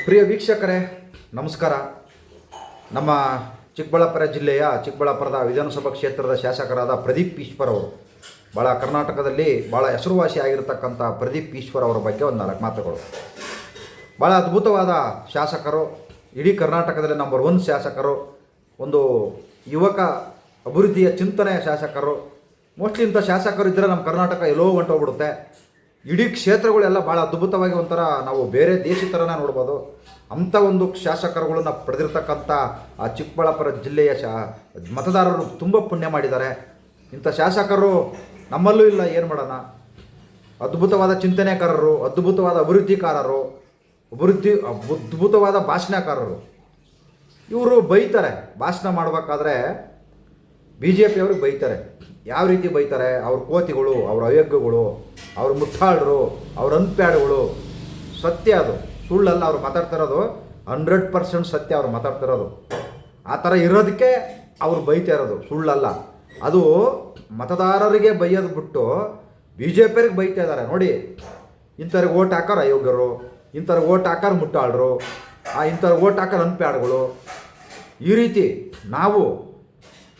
ಪ್ರಿಯ ವೀಕ್ಷಕರೇ ನಮಸ್ಕಾರ. ನಮ್ಮ ಚಿಕ್ಕಬಳ್ಳಾಪುರ ಜಿಲ್ಲೆಯ ಚಿಕ್ಕಬಳ್ಳಾಪುರದ ವಿಧಾನಸಭಾ ಕ್ಷೇತ್ರದ ಶಾಸಕರಾದ ಪ್ರದೀಪ್ ಈಶ್ವರ್ ಅವರು ಕರ್ನಾಟಕದಲ್ಲಿ ಭಾಳ ಹೆಸರುವಾಸಿ ಆಗಿರತಕ್ಕಂಥ ಪ್ರದೀಪ್ ಈಶ್ವರ್ ಅವರ ಬಗ್ಗೆ ಒಂದು 4 ಮಾತುಗಳು. ಭಾಳ ಅದ್ಭುತವಾದ ಶಾಸಕರು, ಇಡೀ ಕರ್ನಾಟಕದಲ್ಲಿ ನಂಬರ್ 1 ಶಾಸಕರು, ಒಂದು ಯುವಕ ಅಭಿವೃದ್ಧಿಯ ಚಿಂತನೆಯ ಶಾಸಕರು. ಮೋಸ್ಟ್ಲಿ ಇಂಥ ಶಾಸಕರು ಇದ್ದರೆ ನಮ್ಮ ಕರ್ನಾಟಕ ಎಲ್ಲೋ ಹೊಂಟೋಗ್ಬಿಡುತ್ತೆ. ಇಡೀ ಕ್ಷೇತ್ರಗಳೆಲ್ಲ ಭಾಳ ಅದ್ಭುತವಾಗಿ ಒಂಥರ ನಾವು ಬೇರೆ ದೇಶ ಥರನೇ ನೋಡ್ಬೋದು. ಅಂಥ ಒಂದು ಶಾಸಕರುಗಳನ್ನ ಪಡೆದಿರ್ತಕ್ಕಂಥ ಆ ಚಿಕ್ಕಬಳ್ಳಾಪುರ ಜಿಲ್ಲೆಯ ಮತದಾರರು ತುಂಬ ಪುಣ್ಯ ಮಾಡಿದ್ದಾರೆ. ಇಂಥ ಶಾಸಕರು ನಮ್ಮಲ್ಲೂ ಇಲ್ಲ, ಏನು ಮಾಡೋಣ. ಅದ್ಭುತವಾದ ಚಿಂತನೆಕಾರರು, ಅದ್ಭುತವಾದ ಅಭಿವೃದ್ಧಿಕಾರರು, ಅದ್ಭುತವಾದ ಭಾಷಣಕಾರರು. ಇವರು ಬೈತಾರೆ, ಭಾಷಣ ಮಾಡಬೇಕಾದ್ರೆ ಬಿ ಜೆ ಪಿಯವ್ರಿಗೆ ಬೈತಾರೆ. ಯಾವ ರೀತಿ ಬೈತಾರೆ? ಅವ್ರ ಕೋತಿಗಳು, ಅವ್ರ ಅಯೋಗ್ಯಗಳು, ಅವ್ರ ಮುಟ್ಟಾಳರು, ಅವ್ರ ಅನ್ಪ್ಯಾಡ್ಗಳು. ಸತ್ಯ ಅದು, ಸುಳ್ಳಲ್ಲ. ಅವ್ರು ಮಾತಾಡ್ತಿರೋದು 100% ಸತ್ಯ. ಅವ್ರು ಮಾತಾಡ್ತಿರೋದು ಆ ಥರ ಇರೋದಕ್ಕೆ ಅವ್ರು ಬೈತಾ ಇರೋದು, ಸುಳ್ಳಲ್ಲ. ಅದು ಮತದಾರರಿಗೆ ಬೈಯೋದು ಬಿಟ್ಟು ಬಿ ಜೆ ಪಿಯವ್ರಿಗೆ ಬೈತಾ ಇದ್ದಾರೆ. ನೋಡಿ, ಇಂಥವ್ರಿಗೆ ಓಟ್ ಹಾಕೋರು ಅಯೋಗ್ಯರು, ಇಂಥವ್ರಿಗೆ ಓಟ್ ಹಾಕೋರು ಮುಟ್ಟಾಳರು, ಇಂಥವ್ರಿಗೆ ಓಟ್ ಹಾಕೋರು ಅನ್ಪ್ಯಾಡ್ಗಳು. ಈ ರೀತಿ ನಾವು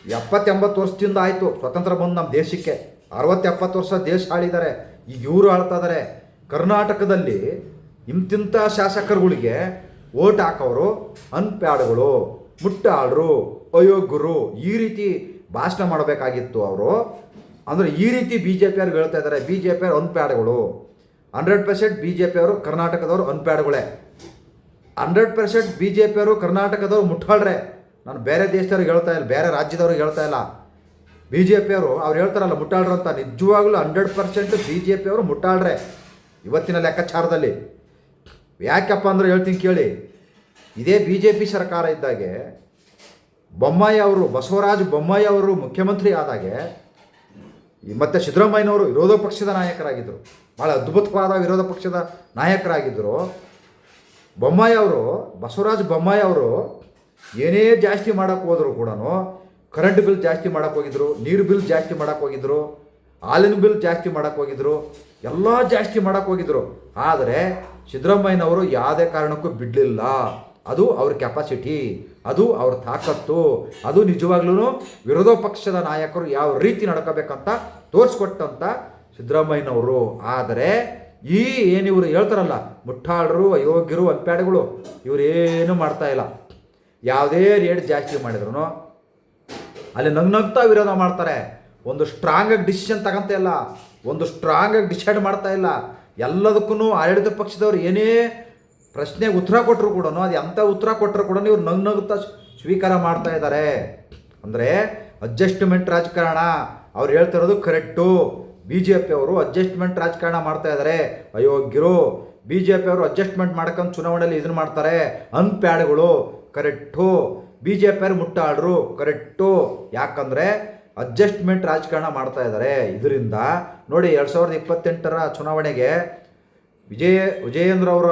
70-80 ವರ್ಷದಿಂದ ಆಯಿತು ಸ್ವತಂತ್ರ ಬಂದು ನಮ್ಮ ದೇಶಕ್ಕೆ. 60-70 ವರ್ಷ ದೇಶ ಆಳಿದ್ದಾರೆ. ಈಗ ಇವರು ಆಳ್ತಾ ಇದ್ದಾರೆ. ಕರ್ನಾಟಕದಲ್ಲಿ ಇಂತಿಂಥ ಶಾಸಕರುಗಳಿಗೆ ಓಟ್ ಹಾಕೋರು ಅನ್ಪ್ಯಾಡ್ಗಳು, ಮುಟ್ಟಾಳರು, ಅಯೋಗ್ಯರು ಈ ರೀತಿ ಭಾಷಣ ಮಾಡಬೇಕಾಗಿತ್ತು ಅವರು. ಅಂದರೆ ಈ ರೀತಿ ಬಿ ಜೆ ಪಿಯವ್ರಿಗೆ ಹೇಳ್ತಾ ಇದ್ದಾರೆ. ಬಿ ಜೆ ಪಿಯವ್ರು ಅನ್ಪ್ಯಾಡ್ಗಳು. 100% ಬಿ ಜೆ ಪಿಯವರು ಕರ್ನಾಟಕದವರು ಅನ್ಪ್ಯಾಡ್ಗಳೇ. 100% ಬಿ ಜೆ ಪಿಯವರು ಕರ್ನಾಟಕದವ್ರು ಮುಟ್ಟಾಳ್ರೆ. ನಾನು ಬೇರೆ ದೇಶದವ್ರಿಗೆ ಹೇಳ್ತಾ ಇಲ್ಲ, ಬೇರೆ ರಾಜ್ಯದವ್ರಿಗೆ ಹೇಳ್ತಾ ಇಲ್ಲ. ಬಿ ಜೆ ಪಿಯವರು ಅವ್ರು ಹೇಳ್ತಾರಲ್ಲ ಮುಟ್ಟಾಳ್ರು ಅಂತ, ನಿಜವಾಗ್ಲೂ 100% ಬಿ ಜೆ ಪಿಯವರು ಮುಟ್ಟಾಳ್ರೆ ಇವತ್ತಿನ ಲೆಕ್ಕಾಚಾರದಲ್ಲಿ. ಯಾಕಪ್ಪ ಅಂದ್ರೆ ಹೇಳ್ತೀನಿ ಕೇಳಿ. ಇದೇ ಬಿ ಜೆ ಪಿ ಸರ್ಕಾರ ಇದ್ದಾಗೆ ಬೊಮ್ಮಾಯಿ ಅವರು, ಬಸವರಾಜ ಬೊಮ್ಮಾಯಿ ಅವರು ಮುಖ್ಯಮಂತ್ರಿ ಆದಾಗೆ, ಮತ್ತು ಸಿದ್ದರಾಮಯ್ಯನವರು ವಿರೋಧ ಪಕ್ಷದ ನಾಯಕರಾಗಿದ್ದರು. ಭಾಳ ಅದ್ಭುತವಾದ ವಿರೋಧ ಪಕ್ಷದ ನಾಯಕರಾಗಿದ್ದರು ಬೊಮ್ಮಾಯಿ ಅವರು. ಬಸವರಾಜ ಬೊಮ್ಮಾಯಿ ಅವರು ಏನೇ ಜಾಸ್ತಿ ಮಾಡೋಕ್ಕೆ ಹೋದ್ರು ಕೂಡ ಕರೆಂಟ್ ಬಿಲ್ ಜಾಸ್ತಿ ಮಾಡೋಕ್ಕೆ ಹೋಗಿದ್ರು, ನೀರು ಬಿಲ್ ಜಾಸ್ತಿ ಮಾಡೋಕ್ಕೆ ಹೋಗಿದ್ರು, ಹಾಲಿನ ಬಿಲ್ ಜಾಸ್ತಿ ಮಾಡೋಕ್ಕೆ ಹೋಗಿದ್ರು, ಎಲ್ಲ ಜಾಸ್ತಿ ಮಾಡೋಕ್ಕೆ ಹೋಗಿದ್ರು. ಆದರೆ ಸಿದ್ದರಾಮಯ್ಯನವರು ಯಾವುದೇ ಕಾರಣಕ್ಕೂ ಬಿಡಲಿಲ್ಲ. ಅದು ಅವ್ರ ಕೆಪಾಸಿಟಿ, ಅದು ಅವ್ರ ತಾಕತ್ತು, ಅದು ನಿಜವಾಗ್ಲೂ ವಿರೋಧ ಪಕ್ಷದ ನಾಯಕರು ಯಾವ ರೀತಿ ನಡ್ಕೋಬೇಕಂತ ತೋರಿಸ್ಕೊಟ್ಟಂಥ ಸಿದ್ದರಾಮಯ್ಯನವರು. ಆದರೆ ಏನಿವರು ಹೇಳ್ತಾರಲ್ಲ ಮುಟ್ಟಾಳರು, ಅಯೋಗ್ಯರು, ಅನ್ಪ್ಯಾಡ್ಗಳು, ಇವರೇನು ಮಾಡ್ತಾಯಿಲ್ಲ. ಯಾವುದೇ ರೇಟ್ ಜಾಸ್ತಿ ಮಾಡಿದ್ರು ಅಲ್ಲಿ ನಗ್ನಗ್ತಾ ವಿರೋಧ ಮಾಡ್ತಾರೆ. ಒಂದು ಸ್ಟ್ರಾಂಗಾಗಿ ಡಿಸಿಷನ್ ತಗೊಂತ ಇಲ್ಲ, ಒಂದು ಸ್ಟ್ರಾಂಗಾಗಿ ಡಿಸೈಡ್ ಮಾಡ್ತಾ ಇಲ್ಲ. ಎಲ್ಲದಕ್ಕೂ ಆಡಳಿತ ಪಕ್ಷದವ್ರು ಏನೇ ಪ್ರಶ್ನೆಗೆ ಉತ್ತರ ಕೊಟ್ಟರು ಕೂಡ, ಅದು ಎಂಥ ಉತ್ತರ ಕೊಟ್ಟರು ಕೂಡ ಇವ್ರು ನಗ್ನಗ್ತಾ ಸ್ವೀಕಾರ ಮಾಡ್ತಾ ಇದ್ದಾರೆ. ಅಂದರೆ ಅಡ್ಜಸ್ಟ್ಮೆಂಟ್ ರಾಜಕಾರಣ. ಅವ್ರು ಹೇಳ್ತಿರೋದು ಕರೆಕ್ಟು. ಬಿ ಜೆ ಪಿಯವರು ಅಡ್ಜಸ್ಟ್ಮೆಂಟ್ ರಾಜಕಾರಣ ಮಾಡ್ತಾ ಇದ್ದಾರೆ. ಅಯೋಗ್ಯರು. ಬಿ ಜೆ ಪಿಯವರು ಅಡ್ಜಸ್ಟ್ಮೆಂಟ್ ಮಾಡ್ಕೊಂಡು ಚುನಾವಣೆಯಲ್ಲಿ ಇದನ್ನು ಮಾಡ್ತಾರೆ. ಅನ್ಪ್ಯಾಡ್ಗಳು ಕರೆಕ್ಟು. ಬಿ ಜೆ ಪಿಯವರು ಮುಟ್ಟಾಡ್ರು ಕರೆಕ್ಟು. ಯಾಕಂದರೆ ಅಡ್ಜಸ್ಟ್ಮೆಂಟ್ ರಾಜಕಾರಣ ಮಾಡ್ತಾ ಇದ್ದಾರೆ. ಇದರಿಂದ ನೋಡಿ 2028ರ ಚುನಾವಣೆಗೆ ವಿಜಯೇಂದ್ರ ಅವರ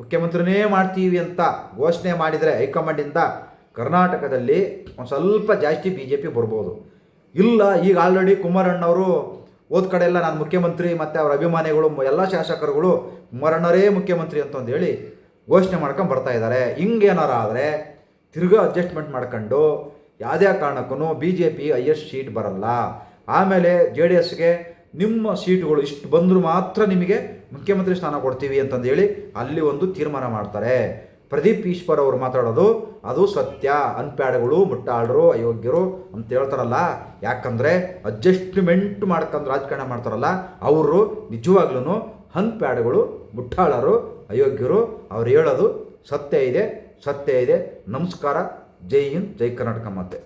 ಮುಖ್ಯಮಂತ್ರಿನೇ ಮಾಡ್ತೀವಿ ಅಂತ ಘೋಷಣೆ ಮಾಡಿದರೆ ಹೈಕಮಾಂಡಿಂದ ಕರ್ನಾಟಕದಲ್ಲಿ ಒಂದು ಸ್ವಲ್ಪ ಜಾಸ್ತಿ ಬಿ ಜೆ ಪಿ ಬರ್ಬೋದು. ಇಲ್ಲ, ಈಗ ಆಲ್ರೆಡಿ ಕುಮಾರಣ್ಣವರು ಹೋದ ಕಡೆ ಎಲ್ಲ ನಾನು ಮುಖ್ಯಮಂತ್ರಿ, ಮತ್ತು ಅವರ ಅಭಿಮಾನಿಗಳು ಎಲ್ಲ ಶಾಸಕರುಗಳು ಕುಮಾರಣ್ಣರೇ ಮುಖ್ಯಮಂತ್ರಿ ಅಂತಂದು ಹೇಳಿ ಘೋಷಣೆ ಮಾಡ್ಕೊಂಡು ಬರ್ತಾ ಇದ್ದಾರೆ. ಹಿಂಗೇನಾರ ಆದರೆ ತಿರ್ಗಾ ಅಡ್ಜಸ್ಟ್ಮೆಂಟ್ ಮಾಡ್ಕೊಂಡು ಯಾವುದೇ ಕಾರಣಕ್ಕೂ B J P highest seat ಬರಲ್ಲ. ಆಮೇಲೆ ಜೆ ಡಿ ಎಸ್ಗೆ ನಿಮ್ಮ ಸೀಟುಗಳು ಇಷ್ಟು ಬಂದರೂ ಮಾತ್ರ ನಿಮಗೆ ಮುಖ್ಯಮಂತ್ರಿ ಸ್ಥಾನ ಕೊಡ್ತೀವಿ ಅಂತಂದೇಳಿ ಅಲ್ಲಿ ಒಂದು ತೀರ್ಮಾನ ಮಾಡ್ತಾರೆ. ಪ್ರದೀಪ್ ಈಶ್ವರ್ ಅವರು ಮಾತಾಡೋದು ಅದು ಸತ್ಯ. ಅನ್ಪ್ಯಾಡ್ಗಳು, ಮುಟ್ಟಾಳರು, ಅಯೋಗ್ಯರು ಅಂತ ಹೇಳ್ತಾರಲ್ಲ. ಯಾಕಂದರೆ ಅಡ್ಜಸ್ಟ್ಮೆಂಟ್ ಮಾಡ್ಕೊಂಡು ರಾಜಕಾರಣ ಮಾಡ್ತಾರಲ್ಲ, ಅವರು ನಿಜವಾಗ್ಲೂ ಅನ್ಪ್ಯಾಡ್ಗಳು, ಮುಟ್ಟಾಳರು, ಅಯೋಗ್ಯರು. ಅವ್ರು ಹೇಳೋದು ಸತ್ಯ ಇದೆ, ಸತ್ಯ ಇದೆ. ನಮಸ್ಕಾರ. ಜೈ ಹಿಂದ್, ಜೈ ಕರ್ನಾಟಕ ಮಾತೆ.